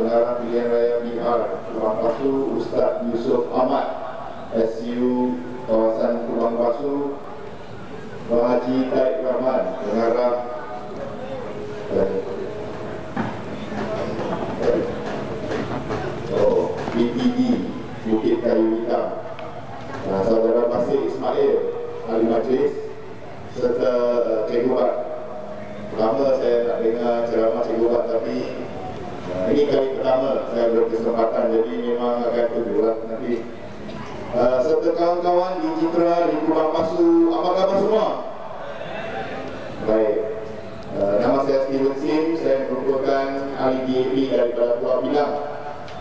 Pengarah Pilihan Raya BR Kubang Pasu Ustaz Yusuf Ahmad, SU Kawasan Kubang Pasu, Haji Taib Rahman, Pengarah BPD Bukit Kayu Hitam, Saudara Basir Ismail, Ahli Majlis, serta Cikgu Bat. Lama saya tak dengar ceramah Cikgu Bat, tapi ini kali pertama saya berkesempatan, jadi memang akan tunggulah nanti. Serta kawan-kawan di Citra, di Kubang Pasu, apa khabar semua? Baik. Nama saya Steven Sim, saya merupakan ahli DAP daripada Pulau Pinang.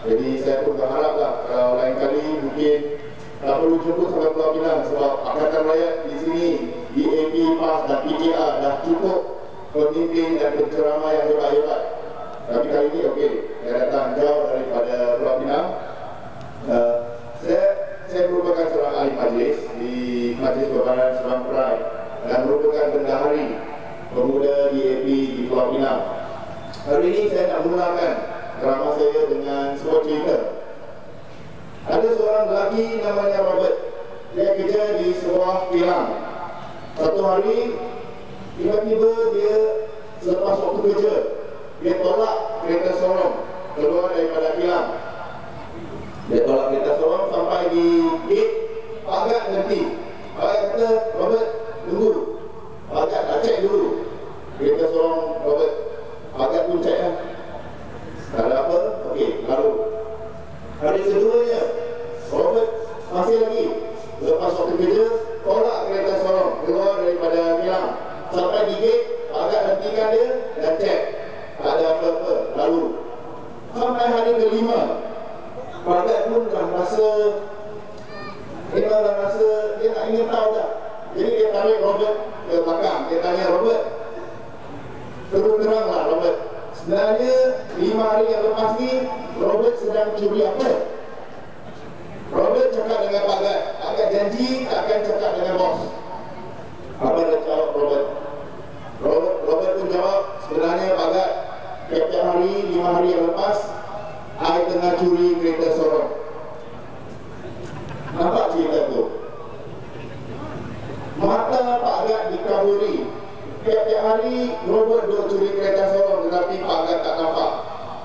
Jadi saya pun berharaplah kalau lain kali mungkin tak perlu jemput sampai Pulau Pinang, sebab Angkatan Rakyat di sini, DAP, PAS dan PKR dah cukup pemimpin dan penceramah yang hebat-hebat. Tapi kali ini okey, saya datang jauh daripada Pulau Pinang. Saya merupakan seorang ahli majlis di Majlis Perbahanan Sabang Perai dan merupakan bendahari pemuda DAP di Pulau Pinang. Hari ini saya nak mulakan ceramah saya dengan sebuah cerita. Ada seorang lelaki namanya Robert. Dia kerja di sebuah kilang. Satu hari tiba-tiba dia selepas waktu kerja, dia tolak kereta sorong keluar daripada kilang. Dia tolak kereta sorong sampai di gate, pagar nanti. Pagar kata, Robert, tunggu. Pagar nak cek dulu kereta sorong Robert. Pagar pun cek kan. Tak ada apa, okey, lalu hari keduanya Robert masih lagi lepas waktu kerja tolak kereta sorong keluar daripada kilang sampai di gate, agak hentikan dia dan cek tak ada apa-apa. Lalu sampai hari kelima, Pagat pun dah rasa dia tak ingin tahu dah. Jadi dia tarik Robert ke belakang. Dia tanya Robert, terus teranglah Robert, sebenarnya 5 hari yang lepas ni Robert sedang curi apa? Robert cakap dengan Pagat, Pagat janji tak akan cakap dengan bos. Apa dia jawab Robert? Robert pun jawab, sebenarnya Pagat, tiap-tiap hari 5 hari yang lepas I tengah curi kereta sorong. Nampak cerita tu? Mata Pagat dikaburi. Tiap-tiap hari Robert duk curi kereta sorong, tetapi Pagat tak nampak.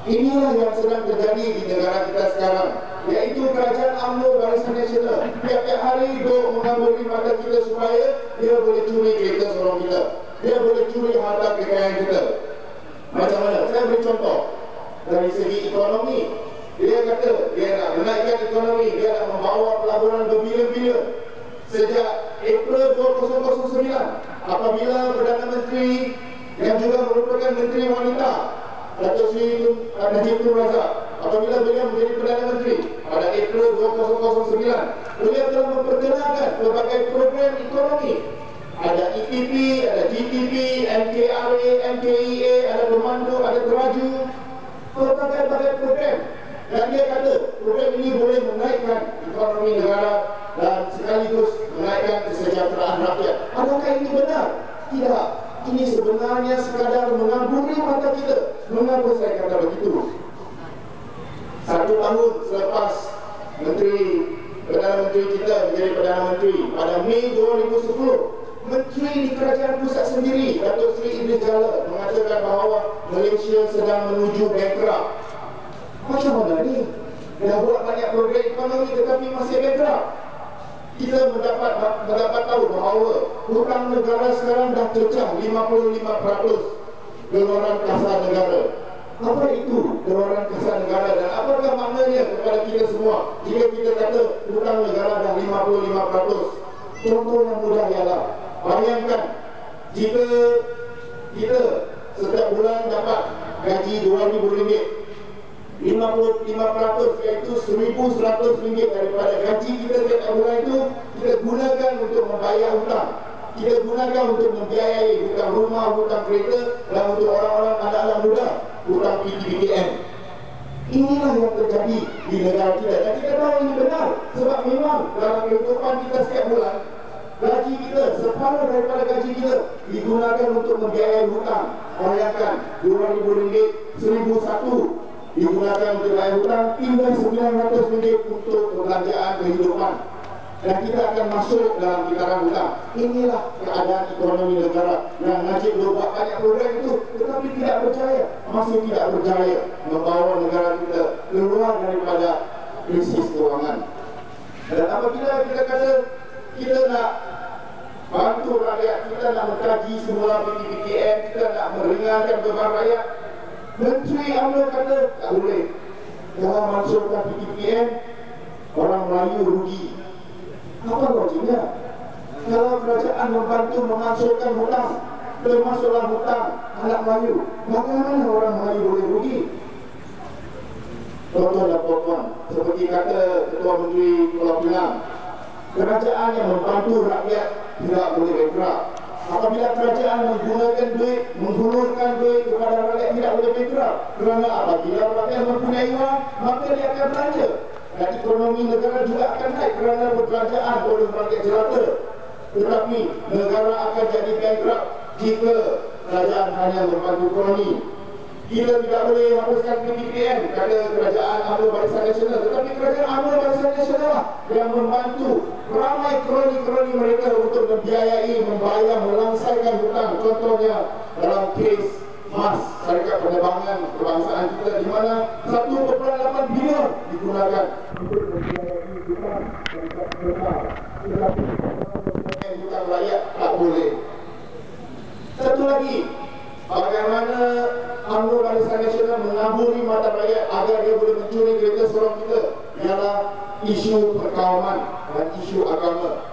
Inilah yang sedang terjadi di negara kita sekarang, iaitu kerajaan UMNO Barisan Nasional tiap-tiap hari duk mengaburi mata kita supaya dia boleh curi kereta sorong kita, dia boleh curi harta kekayaan kita. Macam mana? Saya beri contoh. Dari segi ekonomi, dia kata dia nak menaikkan ekonomi, dia nak membawa pelaburan berbilion-bilion. Sejak April 2009, apabila Perdana Menteri yang juga merupakan Menteri Wanita, Datuk Seri Najib Tun Razak, apabila beliau menjadi Perdana Menteri pada April 2009, beliau telah memperkenalkan berbagai program ekonomi. Ada ETP, ada GTP, MKRA, MKEA, ada Pemandu, ada Teraju, berbagai program. Dan dia kata program ini boleh menaikkan ekonomi negara dan sekaligus menaikkan kesejahteraan rakyat. Adakah ini benar? Tidak. Ini sebenarnya sekadar mengaburi mata kita. Mengapa saya kata begitu? 1 tahun selepas Perdana Menteri kita menjadi Perdana Menteri pada Mei 2010, Menteri di Kerajaan Pusat sendiri, Datuk Seri Idris Jalil, mengatakan bahawa Malaysia sedang menuju bankrupt. Macam mana ni? Dah buat banyak program ekonomi tetapi masih bankrupt. Kita mendapat tahu bahawa hutang negara sekarang dah cecah 55% geluaran kasar negara. Apa itu geluaran kasar negara dan apakah maknanya kepada kita semua jika kita kata hutang negara dah 55%? Contoh yang mudah ialah, bayangkan jika kita setiap bulan dapat gaji RM2,000, 55% iaitu RM1,100 daripada gaji kita setiap bulan itu kita gunakan untuk membayar hutang. Kita gunakan untuk membiayai hutang rumah, hutang kereta, dan untuk orang-orang anak-anak muda, hutang PTPKM. Inilah yang terjadi di negara kita dan kita tahu ini benar, sebab memang dalam kehidupan kita setiap bulan gaji kita, separuh daripada gaji kita digunakan untuk membiayai hutang. Bayangkan RM2,000, RM1,000, digunakan untuk bayar hutang hingga RM900 untuk perbelanjaan kehidupan. Dan kita akan masuk dalam kitaran hutang. Inilah keadaan ekonomi negara yang Najib buat banyak program itu, tetapi tidak berjaya, masih tidak berjaya membawa negara kita keluar daripada krisis kewangan. Dan apabila kita kata kita nak bantu rakyat, kita nak mengkaji semula PTPTN, kita nak meringankan beban rakyat, Menteri UMNO kata tak boleh. Kalau masukkan PTPTN, orang Melayu rugi. Apa logiknya? Kalau kerajaan membantu memasukkan hutang, termasuklah hutang anak Melayu, bagaimana orang Melayu boleh rugi? Tuan-tuan dan puan-puan, seperti kata Ketua Menteri Pulau Pinang, kerajaan yang membantu rakyat tidak boleh bankrupt. Apabila kerajaan menggunakan duit, menghulurkan duit kepada rakyat, tidak boleh bankrupt. Kerana apabila rakyat mempunyai wang, maka dia akan belanja. Dan ekonomi negara juga akan naik kerana perbelanjaan oleh rakyat jelata. Tetapi negara akan jadi bankrupt jika kerajaan hanya membantu ekonomi. Kita tidak boleh hapuskan PTPN kerana kerajaan UMNO Barisan Nasional, tetapi kerajaan UMNO Barisan Nasional lah yang membantu ramai kroni-kroni mereka untuk membiayai, membayar, melangsaikan hutang. Contohnya dalam kes MAS, Syarikat Penerbangan Kebangsaan kita, di mana 1.8 bilion digunakan untuk membiayai hutang syarikat penerbangan. Tetapi hutang rakyat tak boleh. Satu lagi, bagaimana UMNO Barisan Nasional mengaburi mata rakyat agar dia boleh mencuri kereta sorong kita, ialah isu perkawaman dan isu agama.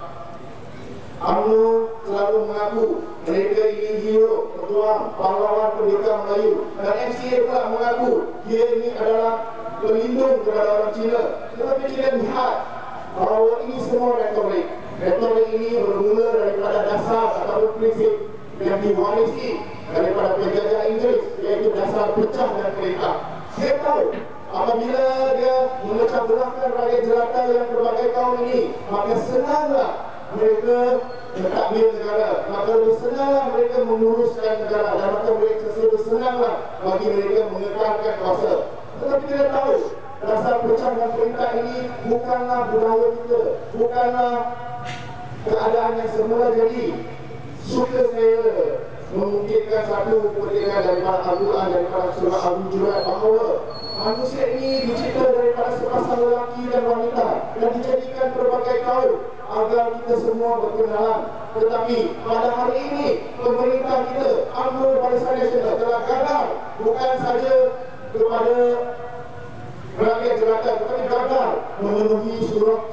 UMNO selalu mengaku mereka ini hero, pejuang, pahlawan pendekar Melayu, dan MCA pula mengaku dia ini adalah pelindung kepada orang Cina. Tetapi kita lihat bahawa ini semua retorik. Retorik ini bermula daripada dasar atau prinsip yang diwarisi daripada penjajah Inggeris, iaitu dasar pecah dan perintah. Dia tahu apabila dia memecah belahkan rakyat jelata yang berbagai kaum ini, maka senanglah mereka mentadbir negara, maka lebih senanglah mereka menguruskan negara, dan maka mereka lebih senanglah bagi mereka mengekalkan kuasa. Tetapi kita tahu dasar pecah dan perintah ini bukanlah budaya kita, bukanlah keadaan yang semula jadi. Suka saya memungkinkan satu perbezaan daripada Al-Quran, daripada surah Al-Hujurat, bahawa manusia ini dicipta daripada sepasang lelaki dan wanita dan dijadikan berbagai kaum agar kita semua berkenalan. Tetapi pada hari ini pemerintah kita, UMNO Barisan Nasional, telah gagal bukan saja kepada rakyat jelata, tetapi gagal memenuhi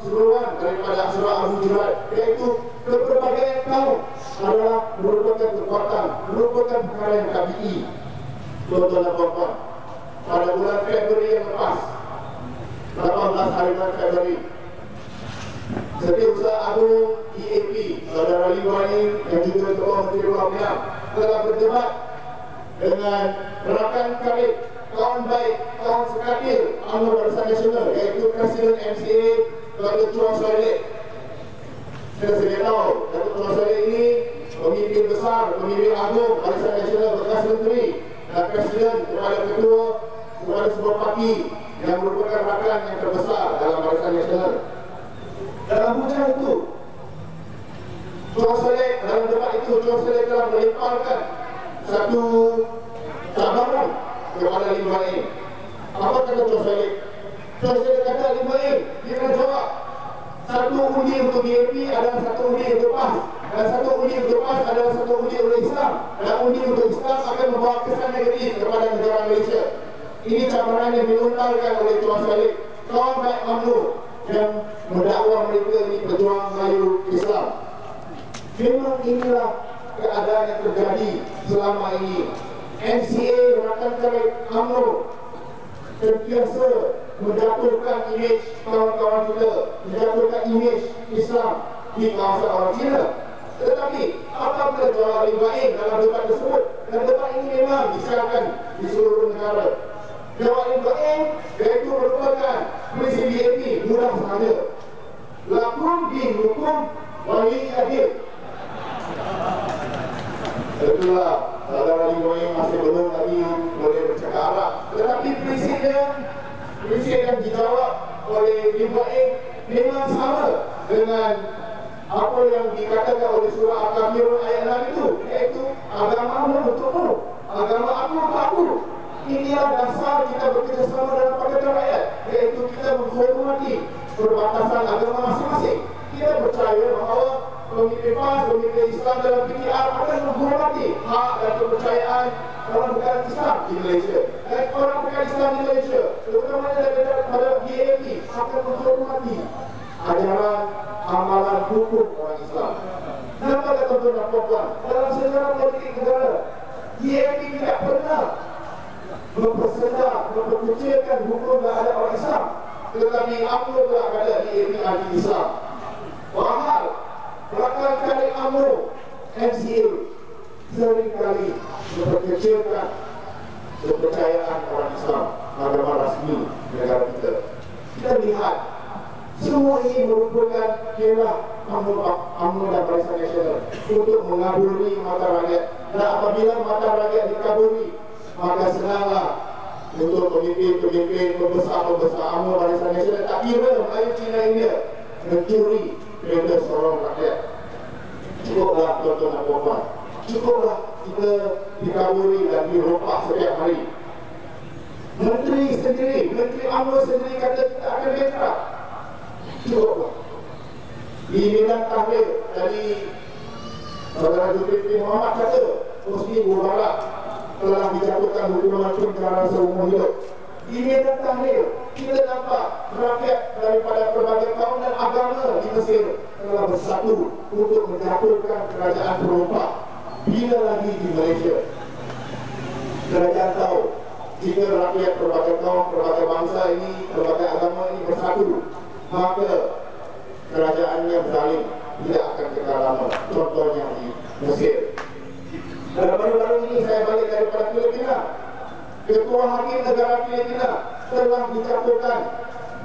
suruhan daripada surah Al-Hujurat, iaitu berbagai kaum adalah merupakan kekuatan, merupakan perkara yang tabii. Tuan-tuan dan puan-puan, pada bulan Februari yang lepas, 18 hari bulan Februari, Setiausaha Agung EAP, Saudara Liwani yang juga Ketua Menteri Pulau Pinang, telah berdebat dengan rakan karib, kawan baik, kawan sekatil UMNO Barisan Nasional, iaitu Presiden MCA Datuk Chua Soelek. Kita sedia tahu Datuk Chua Soelek ini pemimpin besar, pemimpin agung Barisan Nasional, bekas menteri dan presiden kepada ketua kepada sebuah parti yang merupakan rakan yang terbesar dalam Barisan Nasional. Dalam hujah itu, Chua Soelek, dalam debat itu, Chua Soelek telah melemparkan satu cabaran kepada Lim Baim. Apa kata Chua Soelek? Chua Soelek kata Lim Baim, dia kena jawab. Satu undi untuk BAP adalah satu undi untuk PAS, dan satu undi untuk PAS adalah satu undi untuk Islam, dan undi untuk Islam akan membawa kesan negatif kepada negara Malaysia. Ini cabaran yang dilontarkan oleh Chua Soelek, kawan baik UMNO yang mendakwa mereka ini pejuang Melayu Islam. Memang inilah keadaan yang terjadi selama ini. MCA rakan karib UMNO terbiasa menjatuhkan imej kawan-kawan kita, menjatuhkan imej Islam di kawasan orang Cina. Tetapi apabila jawab Lim Baim dalam debat tersebut, dan debat ini memang disiarkan di seluruh negara, jawab Lim Baim iaitu merupakan prinsip BAP mudah sahaja. Lakum din hukum wali adil. Itulah saudara Lim Baim masih belum lagi boleh bercakap Arab, tetapi prinsipnya dikatakan oleh surah Al-Kafirun ayat 6 itu, yaitu agamamu untukmu, agama aku untuk aku. Inilah dasar kita bekerjasama dalam Pakatan Rakyat, yaitu kita menghormati perbatasan agama masing-masing. Kita percaya bahawa pemimpin PAS, pemimpin Islam dalam PKR akan menghormati hak dan kepercayaan orang bukan Islam di Malaysia, dan orang bukan Islam di Malaysia, terutamanya daripada BAP, akan menghormati ajaran amalan hukum orang Islam. Kenapa kata tuan dan puan, dalam sejarah politik negara, BAP tidak pernah mempersedar, memperkecilkan hukum dan adat orang Islam, tetapi UMNO telah ada di BAP anti-Islam. Bahal rakan kali UMNO MCA seringkali memperkecilkan kepercayaan orang Islam, agama rasmi negara kita. Kita lihat semua ini merupakan kira UMNO dan Barisan Nasional untuk mengaburi mata rakyat. Dan apabila mata rakyat dikaburi, maka senanglah untuk pemimpin-pemimpin pembesar-pembesar UMNO Barisan Nasional, tak kira Melayu, Cina, India, mencuri kereta sorong rakyat. Cukuplah tuan-tuan dan puan-puan, cukuplah kita dikaburi dan dirompak setiap hari. Menteri sendiri, Menteri UMNO sendiri kata kita akan bankrupt. Cukuplah. Di Medan Tahlil dari Saudara Zulkifli Muhammad kata Husni Mubarak telah dijatuhkan hukuman penjara seumur hidup. Di Medan Tahlil kita nampak rakyat daripada berbagai kaum dan agama di Mesir telah bersatu untuk menjatuhkan kerajaan perompak. Bila lagi di Malaysia kerajaan tahu jika rakyat berbagai kaum, berbagai bangsa ini, berbagai agama ini bersatu, maka kerajaannya berzalim tidak akan kekal lama. Contohnya di Mesir. Dan baru-baru ini saya balik daripada Filipina. Ketua Hakim Negara Filipina telah dijatuhkan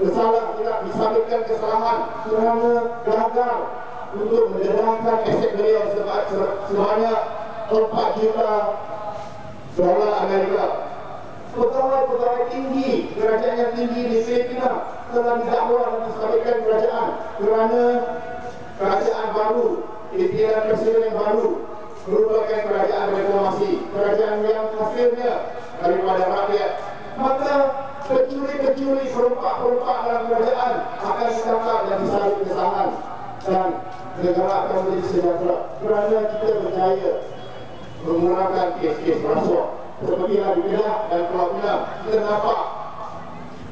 bersalah, tidak disabitkan kesalahan kerana gagal untuk mendedahkan aset beliau sebanyak 4 juta dolar Amerika. Pegawai-pegawai tinggi, kerajaan yang tinggi di Filipina telah didakwa dan disabitkan kerajaan kerana kerajaan baru, pimpinan presiden yang baru merupakan kerajaan reformasi, kerajaan yang hasilnya daripada rakyat. Maka pencuri-pencuri, perompak-perompak dalam kerajaan akan ditangkap dan disabit kesalahan, dan negara akan menjadi sejahtera kerana kita berjaya menggunakan kes-kes rasuah. Seperti di Kedah dan Pulau Pinang, kita nampak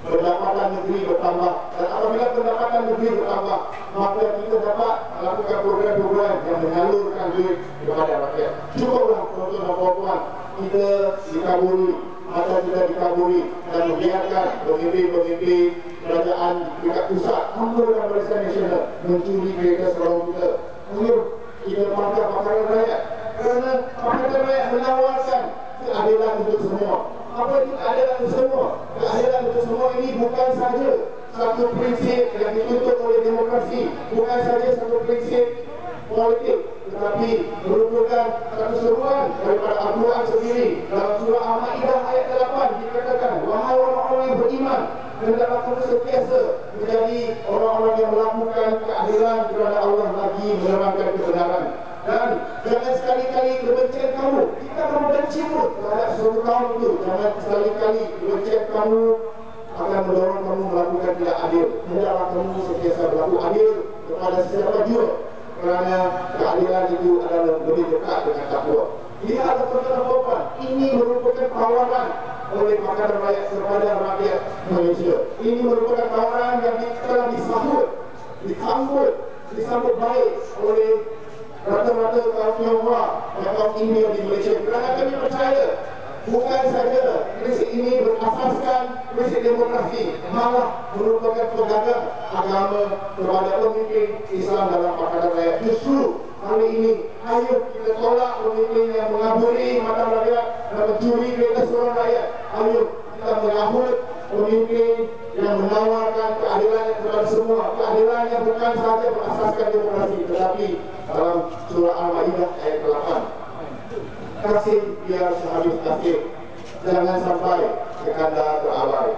pendapatan negeri bertambah, dan apabila pendapatan negeri bertambah, maka kita dapat melakukan program-program yang menyalurkan duit kepada rakyat. Cukuplah tuan-tuan dan puan-puan, kita dikaburi, mata kita dikaburi dan membiarkan pemimpin-pemimpin kerajaan di dekat pusat, UMNO dan Barisan Nasional mencuri kereta sorong kita. Ayo kita pangkat Pakatan Rakyat, kerana Pakatan Rakyat menawarkan keadilan untuk semua. Apa itu keadilan untuk semua? Keadilan untuk semua ini bukan saja satu prinsip yang dituntut oleh demokrasi, bukan saja satu prinsip politik, tetapi merupakan satu seruan daripada Al-Quran sendiri. Dalam surah Al-Ma'idah ayat 8 dikatakan, wahai orang-orang yang beriman, hendaklah kamu sentiasa menjadi orang-orang yang melakukan keadilan kerana Allah lagi menerangkan kebenaran. Dan jangan sekali-kali kebencian kamu, jika kamu benci terhadap suatu kaum itu, jangan sekali-kali kebencian kamu akan mendorong kamu melakukan tidak adil. Hendaklah kamu sentiasa berlaku adil kepada sesiapa jua, kerana keadilan itu adalah lebih dekat dengan takwa. Lihatlah tuan-tuan, ini merupakan tawaran oleh Pakatan Rakyat kepada rakyat Malaysia. Ini merupakan tawaran yang telah disambut baik oleh rata-rata kaum Tionghoa dan kaum India di Malaysia. Kerana kami percaya bukan saja prinsip ini berasaskan prinsip demokrasi, malah merupakan pegangan agama kepada pemimpin Islam dalam Pakatan Rakyat. Justru kali ini, ayo kita tolak pemimpin yang mengaburi mata rakyat dan mencuri kereta sorong rakyat. Ayo kita menyambut pemimpin yang menawarkan keadilan kepada semua, keadilan yang bukan sahaja berasaskan demokrasi, tetapi dalam surah Al-Ma'idah ayat 8, kasih biar sehabis kasih, jangan sampai sekadar berabai.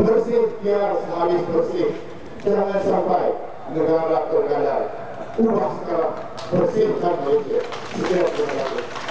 Bersih biar sehabis bersih, jangan sampai negara tergadai. Ubah sekarang. bersihkan Malaysia. Sekian, terima kasih.